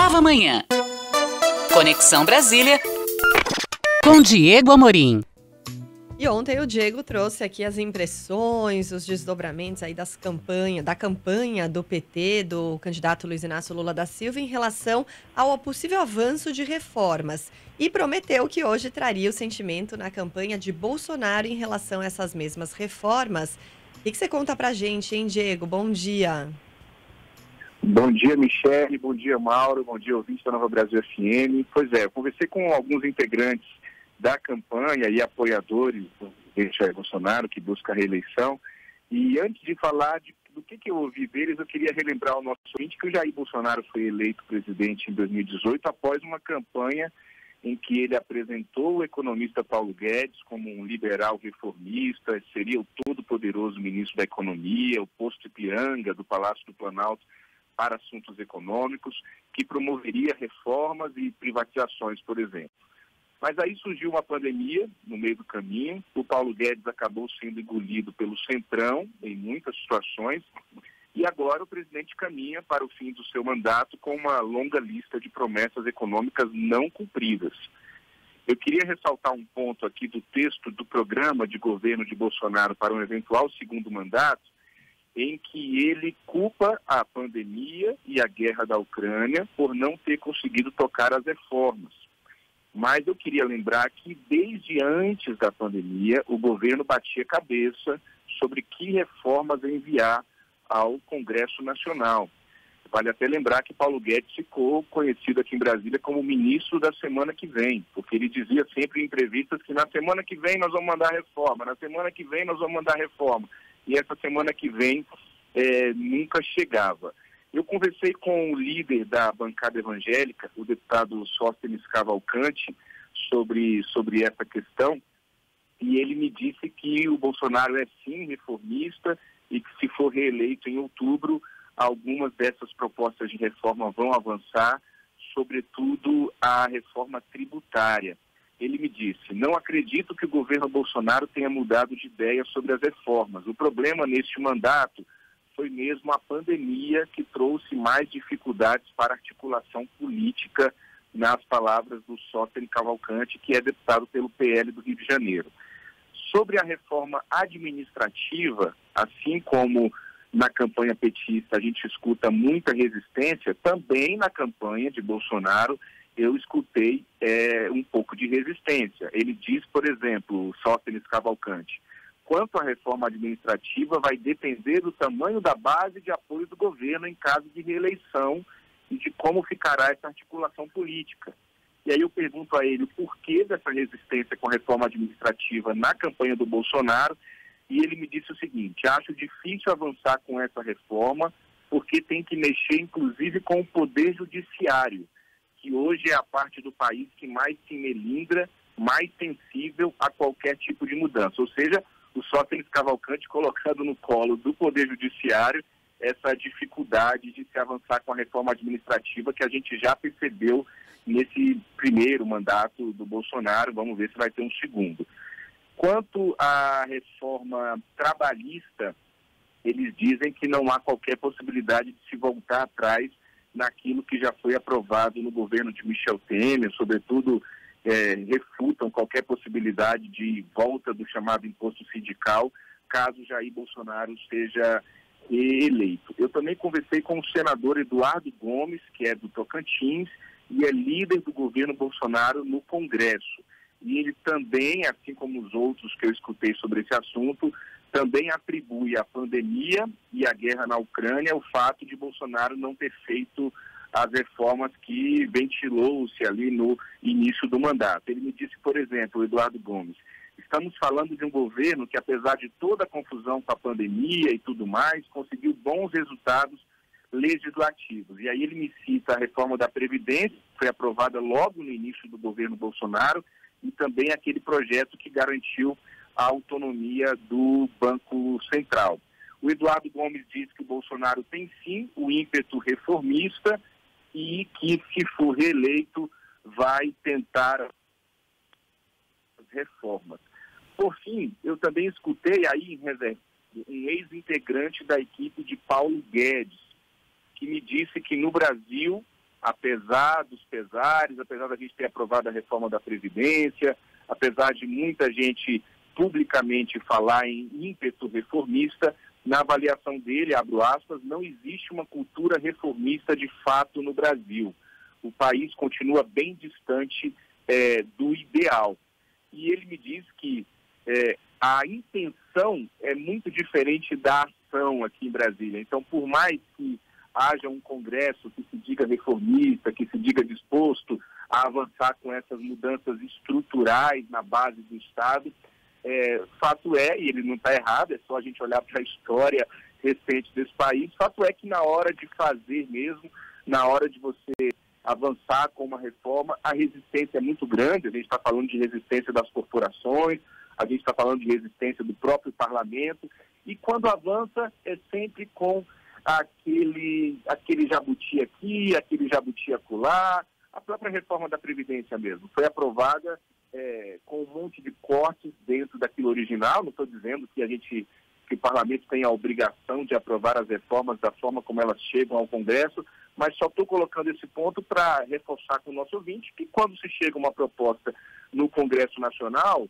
Nova Manhã. Conexão Brasília com Diego Amorim. E ontem o Diego trouxe aqui as impressões, os desdobramentos aí da campanha do PT, do candidato Luiz Inácio Lula da Silva, em relação ao possível avanço de reformas. E prometeu que hoje traria o sentimento na campanha de Bolsonaro em relação a essas mesmas reformas. O que você conta pra gente, hein, Diego? Bom dia. Bom dia, Michele. Bom dia, Mauro. Bom dia, ouvintes da Nova Brasil FM. Pois é, eu conversei com alguns integrantes da campanha e apoiadores do presidente Jair Bolsonaro, que busca a reeleição. E antes de falar do que eu ouvi deles, eu queria relembrar ao nosso ouvinte que o Jair Bolsonaro foi eleito presidente em 2018 após uma campanha em que ele apresentou o economista Paulo Guedes como um liberal reformista, seria o todo-poderoso ministro da Economia, o posto Ipiranga do Palácio do Planalto para assuntos econômicos, que promoveria reformas e privatizações, por exemplo. Mas aí surgiu uma pandemia no meio do caminho, o Paulo Guedes acabou sendo engolido pelo Centrão em muitas situações, e agora o presidente caminha para o fim do seu mandato com uma longa lista de promessas econômicas não cumpridas. Eu queria ressaltar um ponto aqui do texto do programa de governo de Bolsonaro para um eventual segundo mandato, em que ele culpa a pandemia e a guerra da Ucrânia por não ter conseguido tocar as reformas. Mas eu queria lembrar que desde antes da pandemia, o governo batia cabeça sobre que reformas enviar ao Congresso Nacional. Vale até lembrar que Paulo Guedes ficou conhecido aqui em Brasília como ministro da semana que vem, porque ele dizia sempre em entrevistas que na semana que vem nós vamos mandar reforma, na semana que vem nós vamos mandar reforma. E essa semana que vem nunca chegava. Eu conversei com o líder da bancada evangélica, o deputado Sóstenes Cavalcante, sobre essa questão, e ele me disse que o Bolsonaro é sim reformista e que se for reeleito em outubro, algumas dessas propostas de reforma vão avançar, sobretudo a reforma tributária. Ele me disse, não acredito que o governo Bolsonaro tenha mudado de ideia sobre as reformas. O problema neste mandato foi mesmo a pandemia que trouxe mais dificuldades para a articulação política, nas palavras do Sóstenes Cavalcante, que é deputado pelo PL do Rio de Janeiro. Sobre a reforma administrativa, assim como na campanha petista a gente escuta muita resistência, também na campanha de Bolsonaro eu escutei um pouco de resistência. Ele diz, por exemplo, Sóstenes Cavalcante, quanto à reforma administrativa vai depender do tamanho da base de apoio do governo em caso de reeleição e de como ficará essa articulação política. E aí eu pergunto a ele o porquê dessa resistência com a reforma administrativa na campanha do Bolsonaro, e ele me disse o seguinte, acho difícil avançar com essa reforma porque tem que mexer inclusive com o poder judiciário, que hoje é a parte do país que mais se melindra, mais sensível a qualquer tipo de mudança. Ou seja, o Sóstenes Cavalcante colocando no colo do Poder Judiciário essa dificuldade de se avançar com a reforma administrativa que a gente já percebeu nesse primeiro mandato do Bolsonaro. Vamos ver se vai ter um segundo. Quanto à reforma trabalhista, eles dizem que não há qualquer possibilidade de se voltar atrás naquilo que já foi aprovado no governo de Michel Temer, sobretudo refutam qualquer possibilidade de volta do chamado imposto sindical, caso Jair Bolsonaro seja eleito. Eu também conversei com o senador Eduardo Gomes, que é do Tocantins, e é líder do governo Bolsonaro no Congresso. E ele também, assim como os outros que eu escutei sobre esse assunto, também atribui à pandemia e à guerra na Ucrânia o fato de Bolsonaro não ter feito as reformas que ventilou-se ali no início do mandato. Ele me disse, por exemplo, o Eduardo Gomes, estamos falando de um governo que, apesar de toda a confusão com a pandemia e tudo mais, conseguiu bons resultados legislativos. E aí ele me cita a reforma da Previdência, que foi aprovada logo no início do governo Bolsonaro, e também aquele projeto que garantiu a autonomia do Banco Central. O Eduardo Gomes diz que o Bolsonaro tem sim o ímpeto reformista e que, se for reeleito, vai tentar as reformas. Por fim, eu também escutei aí em reserva um ex-integrante da equipe de Paulo Guedes, que me disse que no Brasil apesar dos pesares, apesar da gente ter aprovado a reforma da Previdência, apesar de muita gente publicamente falar em ímpeto reformista, na avaliação dele, abro aspas, não existe uma cultura reformista de fato no Brasil. O país continua bem distante do ideal. E ele me diz que a intenção é muito diferente da ação aqui em Brasília. Então, por mais que haja um Congresso que se diga reformista, que se diga disposto a avançar com essas mudanças estruturais na base do Estado, fato é, e ele não está errado, é só a gente olhar para a história recente desse país, fato é que na hora de fazer mesmo, na hora de você avançar com uma reforma, a resistência é muito grande. A gente está falando de resistência das corporações, a gente está falando de resistência do próprio parlamento, e quando avança é sempre com aquele jabuti aqui, aquele jabuti acolá. A própria reforma da Previdência mesmo foi aprovada com um monte de cortes dentro daquilo original. Não estou dizendo que o parlamento tem a obrigação de aprovar as reformas da forma como elas chegam ao Congresso, mas só estou colocando esse ponto para reforçar com o nosso ouvinte que quando se chega uma proposta no Congresso Nacional,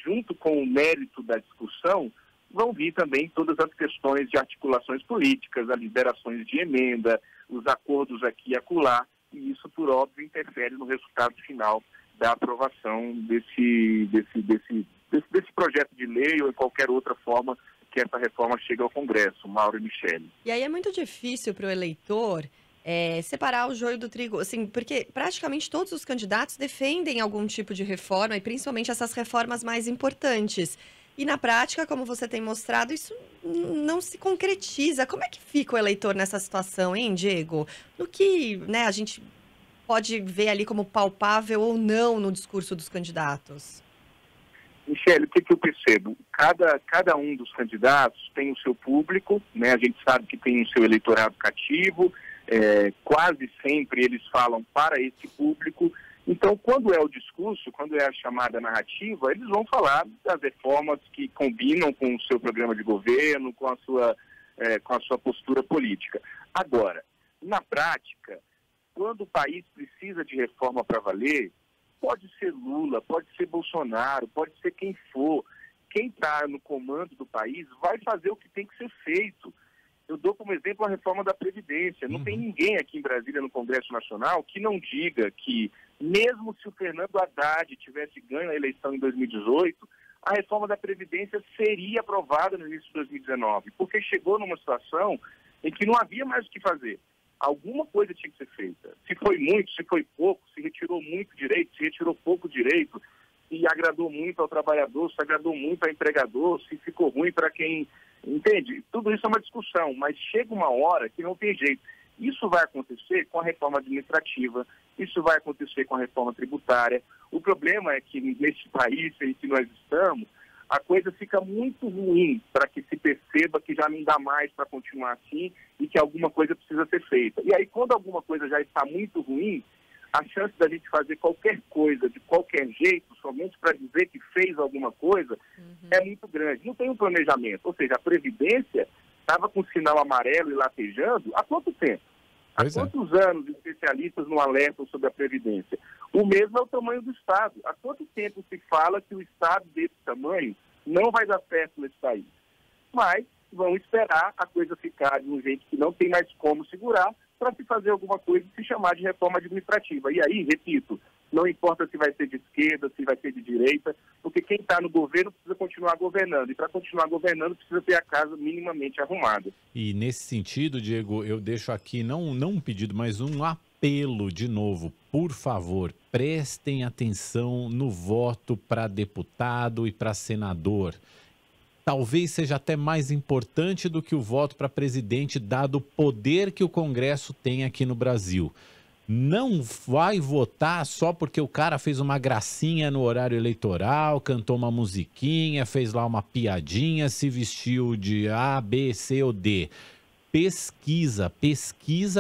junto com o mérito da discussão, vão vir também todas as questões de articulações políticas, as liberações de emenda, os acordos aqui e acolá, e isso, por óbvio, interfere no resultado final da aprovação desse projeto de lei ou em qualquer outra forma que essa reforma chegue ao Congresso. Mauro e Michele. E aí é muito difícil para o eleitor separar o joio do trigo, assim, porque praticamente todos os candidatos defendem algum tipo de reforma, e principalmente essas reformas mais importantes. E na prática, como você tem mostrado, isso não se concretiza. Como é que fica o eleitor nessa situação, hein, Diego? No que, né, a gente pode ver ali como palpável ou não no discurso dos candidatos? Michele, o que eu percebo? Cada um dos candidatos tem o seu público, né? A gente sabe que tem o seu eleitorado cativo, quase sempre eles falam para esse público. Então, quando é o discurso, quando é a chamada narrativa, eles vão falar das reformas que combinam com o seu programa de governo, com a sua postura política. Agora, na prática, quando o país precisa de reforma para valer, pode ser Lula, pode ser Bolsonaro, pode ser quem for. Quem está no comando do país vai fazer o que tem que ser feito. Eu dou como exemplo a reforma da Previdência. Não tem ninguém aqui em Brasília, no Congresso Nacional, que não diga que, mesmo se o Fernando Haddad tivesse ganho a eleição em 2018, a reforma da Previdência seria aprovada no início de 2019, porque chegou numa situação em que não havia mais o que fazer. Alguma coisa tinha que ser feita. Se foi muito, se foi pouco, se retirou muito direito, se retirou pouco direito, se agradou muito ao trabalhador, se agradou muito ao empregador, se ficou ruim para quem... Entende? Tudo isso é uma discussão, mas chega uma hora que não tem jeito. Isso vai acontecer com a reforma administrativa, isso vai acontecer com a reforma tributária. O problema é que nesse país em que nós estamos, a coisa fica muito ruim para que se perceba que já não dá mais para continuar assim e que alguma coisa precisa ser feita. E aí, quando alguma coisa já está muito ruim, a chance da gente fazer qualquer coisa de qualquer jeito, somente para dizer que fez alguma coisa, é muito grande. Não tem um planejamento. Ou seja, a Previdência estava com sinal amarelo e latejando há quanto tempo? Há quantos anos especialistas não alertam sobre a Previdência? O mesmo é o tamanho do Estado. Há quanto tempo se fala que o Estado desse tamanho não vai dar certo nesse país? Mas vão esperar a coisa ficar de um jeito que não tem mais como segurar para se fazer alguma coisa e se chamar de reforma administrativa. E aí, repito, não importa se vai ser de esquerda, se vai ser de direita, porque quem está no governo precisa continuar governando. E para continuar governando precisa ter a casa minimamente arrumada. E nesse sentido, Diego, eu deixo aqui não um pedido, mas um apelo de novo. Por favor, prestem atenção no voto para deputado e para senador. Talvez seja até mais importante do que o voto para presidente, dado o poder que o Congresso tem aqui no Brasil. Não vai votar só porque o cara fez uma gracinha no horário eleitoral, cantou uma musiquinha, fez lá uma piadinha, se vestiu de A, B, C ou D. pesquisa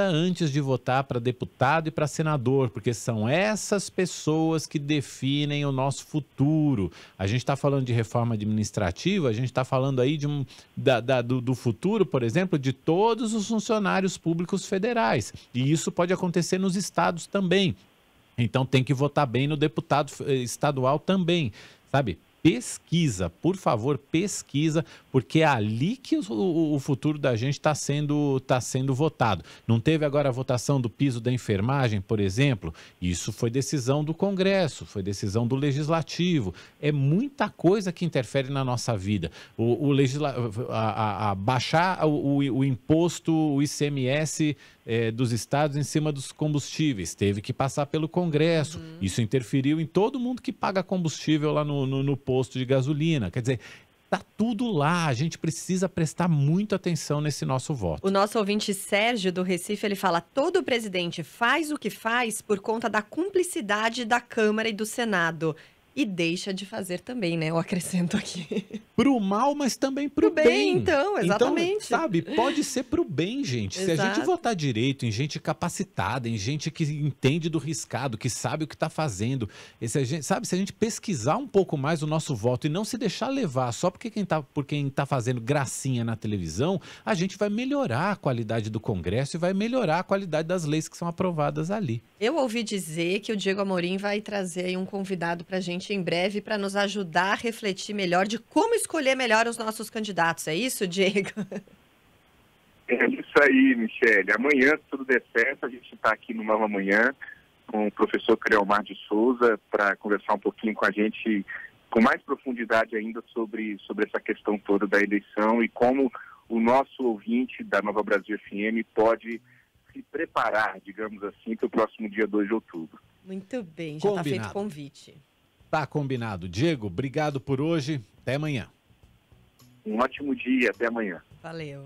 antes de votar para deputado e para senador, porque são essas pessoas que definem o nosso futuro. A gente está falando de reforma administrativa, a gente está falando aí do futuro, por exemplo, de todos os funcionários públicos federais. E isso pode acontecer nos estados também. Então tem que votar bem no deputado estadual também, sabe? Pesquisa, por favor, pesquisa, porque é ali que o futuro da gente está sendo votado. Não teve agora a votação do piso da enfermagem, por exemplo? Isso foi decisão do Congresso, foi decisão do Legislativo. É muita coisa que interfere na nossa vida. Baixar o imposto, o ICMS dos estados em cima dos combustíveis, teve que passar pelo Congresso. Isso interferiu em todo mundo que paga combustível lá no posto de gasolina. Quer dizer, tá tudo lá. A gente precisa prestar muita atenção nesse nosso voto. O nosso ouvinte Sérgio do Recife, ele fala: todo presidente faz o que faz por conta da cumplicidade da Câmara e do Senado. E deixa de fazer também, né? Eu acrescento aqui. Pro mal, mas também pro bem. Então, exatamente. Então, sabe, pode ser pro bem, gente. Se a gente votar direito, em gente capacitada, em gente que entende do riscado, que sabe o que está fazendo, se a gente pesquisar um pouco mais o nosso voto e não se deixar levar só porque quem tá fazendo gracinha na televisão, a gente vai melhorar a qualidade do Congresso e vai melhorar a qualidade das leis que são aprovadas ali. Eu ouvi dizer que o Diego Amorim vai trazer aí um convidado pra gente em breve para nos ajudar a refletir melhor de como escolher melhor os nossos candidatos. É isso, Diego? É isso aí, Michele. Amanhã, se tudo der certo, a gente está aqui no Nova Manhã com o professor Creomar de Souza para conversar um pouquinho com a gente com mais profundidade ainda sobre essa questão toda da eleição e como o nosso ouvinte da Nova Brasil FM pode se preparar, digamos assim, para o próximo dia 2 de outubro. Muito bem, já está feito o convite. Tá combinado. Diego, obrigado por hoje. Até amanhã. Um ótimo dia. Até amanhã. Valeu.